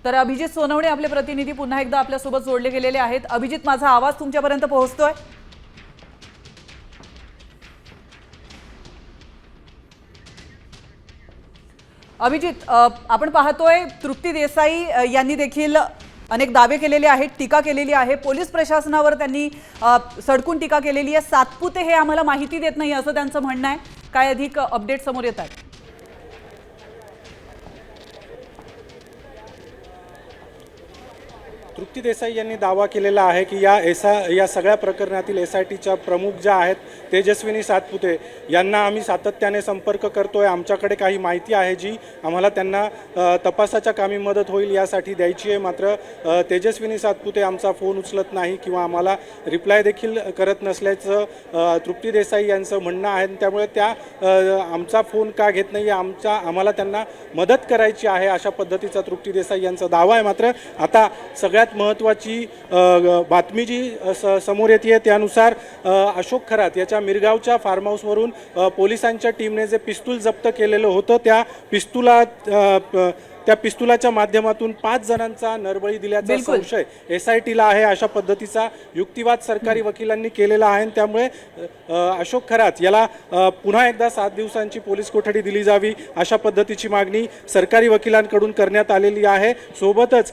तर अभिजित सोनवणे आपले प्रतिनिधी पुन्हा एकदा आपल्यासोबत जोडले गेलेले आहेत। अभिजित, माझा आवाज तुमच्यापर्यंत पोहोचतोय? अभिजित, आपण पाहतोय तृप्ती देसाई यांनी देखील अनेक दावे केलेले आहेत, टीका केलेली आहे, पोलीस प्रशासनावर त्यांनी सडकून टीका केलेली आहे। सातपुते हे आम्हाला माहिती देत नाही असं त्यांचं म्हणणं आहे। काय अधिक अपडेट समोर येत आहेत? तृप्ती देसाई यांनी दावा केलेला आहे की या सगळ्या प्रकरणातील SITच्या प्रमुख ज्या आहेत तेजस्विनी सातपुते यांना आम्ही सातत्याने संपर्क करतोय। आमच्याकडे काही माहिती आहे जी आम्हाला त्यांना तपासाच्या कामी मदत होईल यासाठी द्यायची आहे, मात्र तेजस्विनी सातपुते आमचा फोन उचलत नाही किंवा आम्हाला रिप्लाय देखील करत नसल्याचं तृप्ती देसाई यांचं म्हणणं आहे। त्यामुळे त्या आमचा फोन का घेत नाही, आम्हाला त्यांना मदत करायची आहे अशा पद्धतीचा तृप्ती देसाई यांचा दावा आहे। मात्र आता सगळ्यात महत्त्वाची बातमी जी समोर येते त्यानुसार अशोक खरात याच्या मिरगावच्या फार्म हाऊसवरून पोलिसांच्या टीमने जे पिस्तूल जप्त केलेलं होतं त्या पिस्तुलाच्या माध्यमातून 5 जणांचा नरबळी दिल्याचा संशय SITला आहे अशा पद्धतीचा युक्तिवाद सरकारी वकिलांनी केलेला आहे। त्यामुळे अशोक खरात याला पुन्हा एकदा 7 दिवसांची पोलीस कोठडी दिली जावी अशा पद्धतीची मागणी सरकारी वकिलांकडून करण्यात आलेली आहे। सोबतच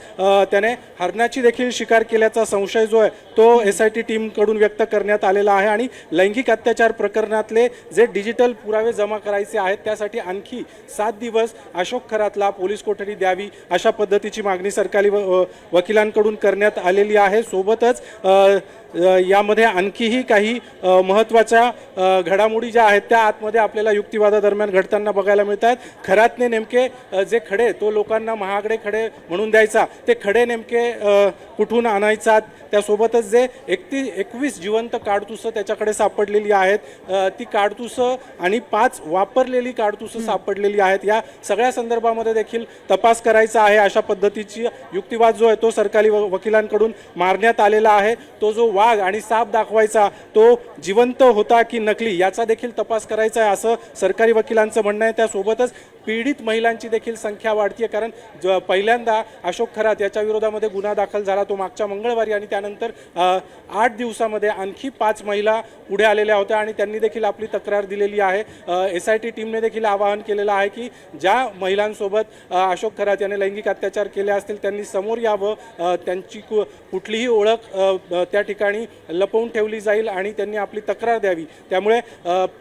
त्याने हरणाची देखील शिकार केल्याचा संशय जो आहे तो SIT टीमकडून व्यक्त करण्यात आलेला आहे आणि लैंगिक अत्याचार प्रकरणातले जे डिजिटल पुरावे जमा करायचे आहेत त्यासाठी आणखी 7 दिवस अशोक खरातला पोलीस कोठडी द्यावी अशा पद्धतीची मागणी सरकारी वकिलांकडून करण्यात आलेली आहे। सोबतच यामध्ये आणखीही काही महत्त्वाच्या घडामोडी ज्या आहेत त्या आतमध्ये आपल्याला युक्तिवादादरम्यान घडताना बघायला मिळतात। खरातने नेमके जे खडे तो लोकांना महागडे खडे म्हणून द्यायचा, ते खडे नेमके कुठून आणायचा, त्यासोबतच जे 21 जिवंत काडतुसं त्याच्याकडे सापडलेली आहेत, ती काडतुसं आणि 5 वापरलेली काडतुसं सापडलेली आहेत, या सगळ्या संदर्भामध्ये देखील तपास करायचा आहे अशा पद्धतीची युक्तिवाद जो आहे तो सरकारी वकिलांकडून मारण्यात आलेला आहे। तो जो वाघ आणि साप दाखवायचा तो जिवंत होता की नकली याचा देखील तपास करायचा आहे असं सरकारी वकिलांचं म्हणणं आहे। त्यासोबतच पीडित महिलांची देखील संख्या वाढते, कारण पहिल्यांदा अशोक खरात याच्या विरोधामध्ये गुन्हा दाखल झाला तो मागच्या मंगळवारी आणि त्यानंतर 8 दिवसामध्ये आणखी 5 महिला पुढे आलेल्या होत्या आणि त्यांनी देखील आपली तक्रार दिलेली आहे। SIT टीमने देखील आवाहन केलेलं आहे की ज्या महिलांसोबत अशोक खरात याने लैंगिक अत्याचार केले असतील त्यांनी समोर यावं, त्यांची कुठलीही ओळख त्या ठिकाणी लपवून ठेवली जाईल आणि त्यांनी आपली तक्रार द्यावी। त्यामुळे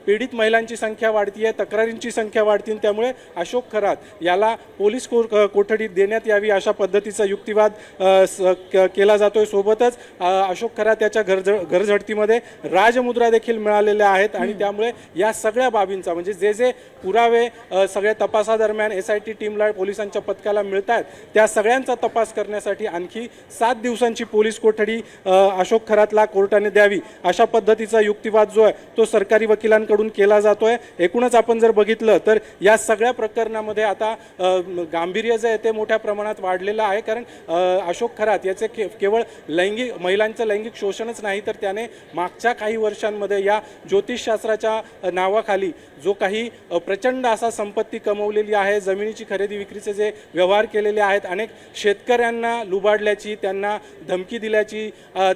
पीडित महिलांची संख्या वाढतीये, तक्रारींची संख्या वाढतील, त्यामुळे अशोक खरात याला पोलीस कोठडी देण्यात यावी अशा पद्धतीचा युक्तिवाद केला जातोय। सोबतच अशोक खरात याच्या घरझडतीमध्ये राजमुद्रा देखील मिळालेल्या आहेत आणि त्यामुळे या सगळ्या बाबींचा म्हणजे जे पुरावे सगळ्या तपासादरम्यान SIT टीमला पोलिसांच्या पथकाला मिळतात त्या सगळ्यांचा तपास करण्यासाठी आणखी 7 दिवसांची पोलीस कोठडी अशोक खरातला कोर्टाने द्यावी अशा पद्धतीचा युक्तिवाद जो आहे तो सरकारी वकिलांकडून केला जातोय। एकूणच आपण जर बघितलं तर या सगळ्या प्रकरणामध्ये आता गांभीर्य जे आहे ते मोठ्या प्रमाणात वाढलेलं आहे, कारण अशोक खरात याचे केवळ महिलांचं लैंगिक शोषणच नाही तर त्याने मागच्या काही वर्षांमध्ये या ज्योतिषशास्त्राच्या नावाखाली जो काही प्रचंड असा संपत्ती कमवलेली आहे, जमिनीची खरेदी विक्रीचे जे व्यवहार केलेले आहेत, अनेक शेतकऱ्यांना लुबाडल्याची, त्यांना धमकी दिल्याची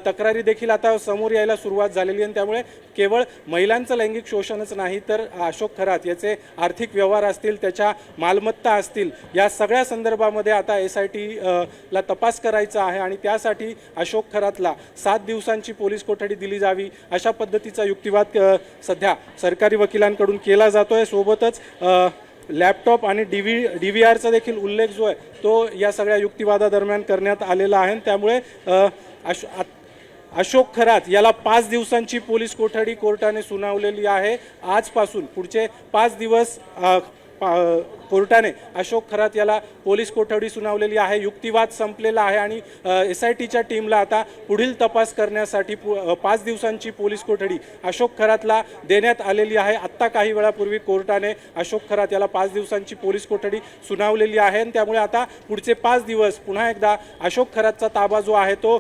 तक्रारी देखील आता समोर यायला सुरुवात झालेली आहे। त्यामुळे केवळ महिलांचं लैंगिक शोषणच नाही तर अशोक खरात याचे आर्थिक व्यवहार असतील, त्याच्या मालमत्ता असतील, या सगळ्या संदर्भामध्ये आता SITला तपास करायचा आहे आणि त्यासाठी अशोक खरातला 7 दिवसांची पोलीस कोठडी दिली जावी अशा पद्धतीचा युक्तिवाद सध्या सरकारी वकिलांकडून केला जातोय। सोबतच लॅपटॉप आणि DVRचा देखील उल्लेख जो आहे तो या सगळ्या युक्तिवादादरम्यान करण्यात आलेला आहे। त्यामुळे अशोक खरात याला 5 दिवसांची पोलीस कोठडी कोर्टाने सुनावलेली आहे। आजपासून पुढचे 5 दिवस कोर्टाने अशोक खरात याला पोलीस कोठडी सुनावलेली आहे। युक्तिवाद संपलेला आहे आणि SITच्या टीमला आता पुढील तपास करण्यासाठी 5 दिवसांची पोलीस कोठडी अशोक खरातला देण्यात आलेली आहे। आत्ता काही वेळापूर्वी कोर्टाने अशोक खरात याला 5 दिवसांची पोलीस कोठडी सुनावलेली आहे आणि त्यामुळे आता पुढचे 5 दिवस पुन्हा एकदा अशोक खरातचा ताबा जो आहे तो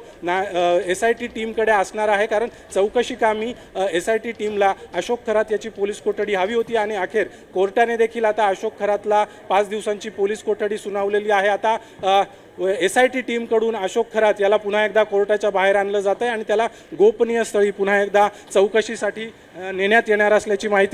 SIT टीमकडे असणार आहे, कारण चौकशी कामी SIT टीमला अशोक खरात याची पोलीस कोठडी हवी होती आणि अखेर कोर्टाने देखील आता अशोक खरातला त्याला 5 दिवसांची पोलीस कोठडी सुनावलेली आहे. आता SIT टीमकडून अशोक खरात याला पुन्हा एकदा कोर्टाच्या बाहेर आणलं जात आहे आणि त्याला गोपनीय स्थळी पुन्हा एकदा चौकशीसाठी नेण्यात येणार असल्याची माहिती